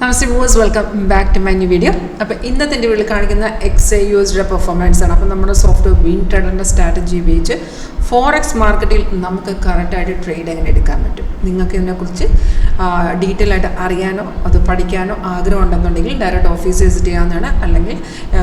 Namaste viewers, welcome back to my new video. അപ്പോൾ ഇന്നത്തെ എൻ്റെ വീഡിയോയിൽ കാണിക്കുന്ന XAUSയുടെ പെർഫോമൻസ് ആണ്. അപ്പോൾ നമ്മുടെ സോഫ്റ്റ്വെയർ വിൻ ട്രേഡറിൻ്റെ സ്ട്രാറ്റജി ഉപയോഗിച്ച് ഫോറക്സ് മാർക്കറ്റിൽ നമുക്ക് കറക്റ്റായിട്ട് ട്രേഡ് എങ്ങനെ എടുക്കാൻ പറ്റും. നിങ്ങൾക്ക് ഇതിനെക്കുറിച്ച് ഡീറ്റെയിൽ ആയിട്ട് അറിയാനോ അത് പഠിക്കാനോ ആഗ്രഹം ഉണ്ടെന്നുണ്ടെങ്കിൽ ഡയറക്റ്റ് ഓഫീസ് വിസിറ്റ് ചെയ്യാവുന്നതാണ്. അല്ലെങ്കിൽ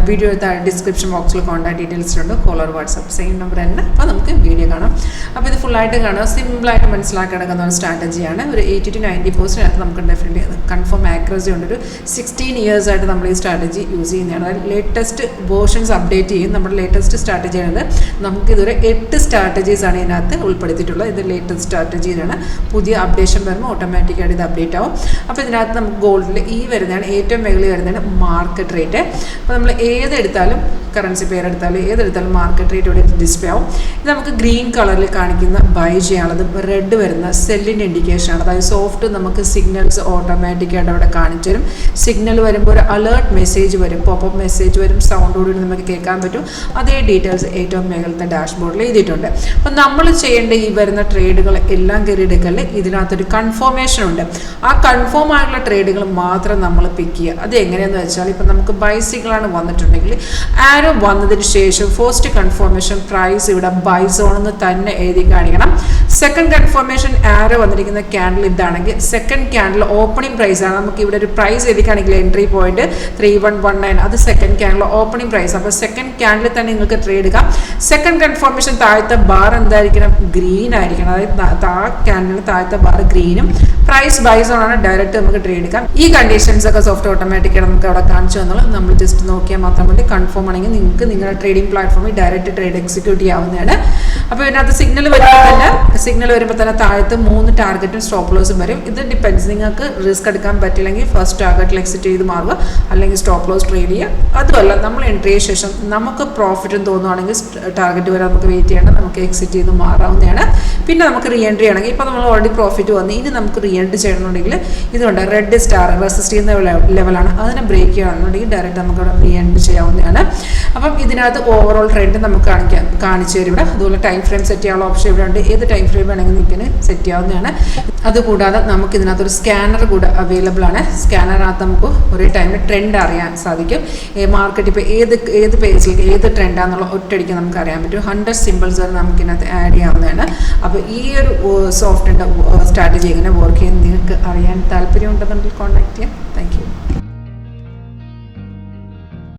വീഡിയോ ഡിസ്ക്രിപ്ഷൻ ബോക്സിൽ കോൺടാക്ട് ഡീറ്റെയിൽസ് ഉണ്ട്, കോളർ വാട്സപ്പ് സെയിം നമ്പർ തന്നെ. അപ്പോൾ നമുക്ക് വീഡിയോ കാണാം. അപ്പോൾ ഇത് ഫുള്ളായിട്ട് കാണുക, സിമ്പിളായിട്ട് മനസ്സിലാക്കിയെടുക്കുന്ന ഒരു സ്ട്രാറ്റജിയാണ്. ഒരു 80 to 90% നമുക്ക് ഡെഫിനറ്റ്ലി കൺഫേം ആക്യുറസി ഉണ്ട്. ഒരു 16 years ആയിട്ട് നമ്മൾ ഈ സ്ട്രാറ്റജി യൂസ് ചെയ്യുന്നതാണ്. അതായത് ലേറ്റസ്റ്റ് വേർഷൻസ് അപ്ഡേറ്റ് ചെയ്യും. നമ്മുടെ ലേറ്റസ്റ്റ് സ്ട്രാറ്റജിയാണ്. നമുക്കിതൊരു 8 സ്ട്രാറ്റജീസാണ് ഇതിനകത്ത് ഉൾപ്പെടുത്തിയിട്ടുള്ളത്. ഇത് ലേറ്റസ്റ്റ് സ്ട്രാറ്റജിയിലാണ്. പുതിയ അപ്ഡേഷൻ വരുമ്പോൾ ഓട്ടോമാറ്റിക്കായിട്ട് ഇത് അപ്ഡേറ്റ് ആവും. അപ്പോൾ ഇതിനകത്ത് നമുക്ക് ഗോൾഡിൽ വരുന്നതാണ് ഏറ്റവും മുകളിൽ വരുന്നതാണ് മാർക്കറ്റ് റേറ്റ്. അപ്പോൾ നമ്മൾ ഏതെടുത്താലും കറൻസി പേരെടുത്താലും ഏതെടുത്താലും മാർക്കറ്റ് റേറ്റ് ഇവിടെ ഡിസ്പ്ലേ ആവും. ഇത് നമുക്ക് ഗ്രീൻ കളറിൽ കാണിക്കുന്ന ബൈ ചെയ്യാനുള്ളത്, റെഡ് വരുന്ന സെല്ലിൻ്റെ ഇൻഡിക്കേഷനാണ്. അതായത് സോഫ്റ്റ് നമുക്ക് സിഗ്നൽസ് ഓട്ടോമാറ്റിക്കായിട്ട് അവിടെ കാണിച്ചു തരും. സിഗ്നൽ വരുമ്പോൾ ഒരു അലേർട്ട് മെസ്സേജ് വരും, പോപ്പപ്പ് മെസ്സേജ് വരും, സൗണ്ടോടുകൂടി നമുക്ക് കേൾക്കാൻ പറ്റും. അതേ ഡീറ്റെയിൽസ് ഏറ്റവും മുകളിലത്തെ ഡാഷ്ബോർഡിൽ എഴുതിയിട്ടുണ്ട്. അപ്പം നമ്മൾ ചെയ്യേണ്ട ഈ വരുന്ന ട്രേഡുകൾ എല്ലാം കയറിയെടുക്കല് ഇതിനകത്തൊരു കൺഫർമേഷൻ ഉണ്ട്. ആ കൺഫേം ആയിട്ടുള്ള ട്രേഡുകൾ മാത്രം നമ്മൾ പിക്ക് ചെയ്യുക. അത് എങ്ങനെയാണെന്ന് വെച്ചാൽ ഇപ്പം നമുക്ക് ബൈ സിഗ്നലാണ് വന്നിട്ടുണ്ടെങ്കിൽ ആരോ വന്നതിന് ശേഷം ഫസ്റ്റ് കൺഫർമേഷൻ പ്രൈസ് ഇവിടെ ബൈ സോൺ എന്ന് തന്നെ എഴുതി കാണിക്കണം. സെക്കൻഡ് കൺഫർമേഷൻ ആരോ വന്നിരിക്കുന്ന ക്യാൻഡിൽ ഇതാണെങ്കിൽ സെക്കൻഡ് ക്യാൻഡിൽ ഓപ്പണിംഗ് പ്രൈസ് ആണ്. നമുക്ക് ഇവിടെ ഒരു പ്രൈസ് എഴുതിക്കാണെങ്കിൽ എൻട്രി പോയിന്റ് 3119, അത് സെക്കൻഡ് ക്യാൻഡിൽ ഓപ്പണിംഗ് പ്രൈസ്. അപ്പോൾ സെക്കൻഡ് ക്യാൻഡിൽ തന്നെ നിങ്ങൾക്ക് ട്രേഡ് എടുക്കാം. സെക്കൻഡ് കൺഫർമേഷൻ താഴത്തെ ബാർ എന്തായിരിക്കണം? ഗ്രീൻ ആയിരിക്കണം. അതായത് ആ ക്യാൻഡിൽ താഴത്തെ ബാർ ഗ്രീനും പ്രൈസ് ബൈ സോൺ ആണ്. ഡയറക്റ്റ് നമുക്ക് ട്രേഡ് എടുക്കാം. ഈ കണ്ടീഷൻസ് ഒക്കെ സോഫ്റ്റ് ഓട്ടോമാറ്റിക്കായിട്ട് നമുക്ക് അവിടെ കാണിച്ചു തന്നുള്ളൂ. നമ്മൾ ജസ്റ്റ് നോക്കിയാൽ മാത്രം മതി. കൺഫേം ആണെങ്കിൽ നിങ്ങൾക്ക് നിങ്ങളുടെ ട്രേഡിംഗ് പ്ലാറ്റ്ഫോമിൽ ഡയറക്റ്റ് ട്രേഡ് എക്സിക്യൂട്ട് ചെയ്യാവുന്നതാണ്. അപ്പോൾ ഇതിനകത്ത് സിഗ്നൽ വരുമ്പോൾ തന്നെ താഴത്ത് 3 ടാർഗറ്റും സ്റ്റോപ്പ് ലോസും വരും. ഇത് ഡിപ്പെൻസ്. നിങ്ങൾക്ക് റിസ്ക് എടുക്കാൻ പറ്റില്ലെങ്കിൽ ഫസ്റ്റ് ടാർഗറ്റിൽ എക്സിറ്റ് ചെയ്ത് മാറുക, അല്ലെങ്കിൽ സ്റ്റോപ്പ് ലോസ് ട്രേഡ് ചെയ്യുക. അതുമല്ല നമ്മൾ എൻട്രി ചെയ്ത ശേഷം നമുക്ക് പ്രോഫിറ്റും തോന്നുകയാണെങ്കിൽ ടാർഗറ്റ് വരെ നമുക്ക് വെയിറ്റ് ചെയ്യണം, നമുക്ക് എക്സിറ്റ് ചെയ്ത് മാറാവുന്നതാണ്. പിന്നെ നമുക്ക് റീ എൻട്രി ആണെങ്കിൽ ഇപ്പോൾ നമ്മൾ ഓൾറെഡി പ്രോഫിറ്റ് വന്നു, ഇനി നമുക്ക് റീ എൻട്രി ചെയ്യണമെന്നുണ്ടെങ്കിൽ ഇതുകൊണ്ട് റെഡ് സ്റ്റാർ റെസിസ്റ്റ് ചെയ്യുന്ന ലെവലാണ്. അതിനെ ബ്രേക്ക് ചെയ്യണമെന്നുണ്ടെങ്കിൽ ഡയറക്റ്റ് നമുക്ക് ഇവിടെ റീ എൻട്രി ചെയ്യാവുന്നതാണ്. അപ്പം ഇതിനകത്ത് ഓവറോൾ ട്രെൻഡ് നമുക്ക് കാണിച്ചു തരും ഇവിടെ. അതുപോലെ ടൈം ഫ്രെയിം സെറ്റ് ചെയ്യാനുള്ള ഓപ്ഷൻ ഇവിടെ ഉണ്ട്. ഏത് ടൈം ഫ്രെയിം വേണമെങ്കിൽ നിങ്ങൾക്ക് സെറ്റ് ചെയ്യാവുന്നതാണ്. അതുകൂടാതെ നമുക്ക് ഇതിനകത്തൊരു സ്കാനർ കൂടെ അവൈലബിൾ ആണ്. സ്കാനറിനകത്ത് നമുക്ക് ഒരേ ടൈമിൽ ട്രെൻഡ് അറിയാൻ സാധിക്കും. മാർക്കറ്റ് ഇപ്പോൾ ഏത് പേജിലേക്ക് ഏത് ട്രെൻഡാണെന്നുള്ള ഒറ്റയടിക്ക് നമുക്ക് അറിയാൻ പറ്റും. 100 സിമ്പിൾസ് വരെ നമുക്ക് ഇതിനകത്ത് ആഡ് ചെയ്യാവുന്നതാണ്. അപ്പോൾ ഈ ഒരു സോഫ്റ്റ്വെയറിൻ്റെ സ്ട്രാറ്റജി എങ്ങനെ വർക്ക് ചെയ്യുന്നത് നിങ്ങൾക്ക് അറിയാൻ താല്പര്യമുണ്ടെന്നുണ്ടെങ്കിൽ കോൺടാക്ട് ചെയ്യാം. Thank you.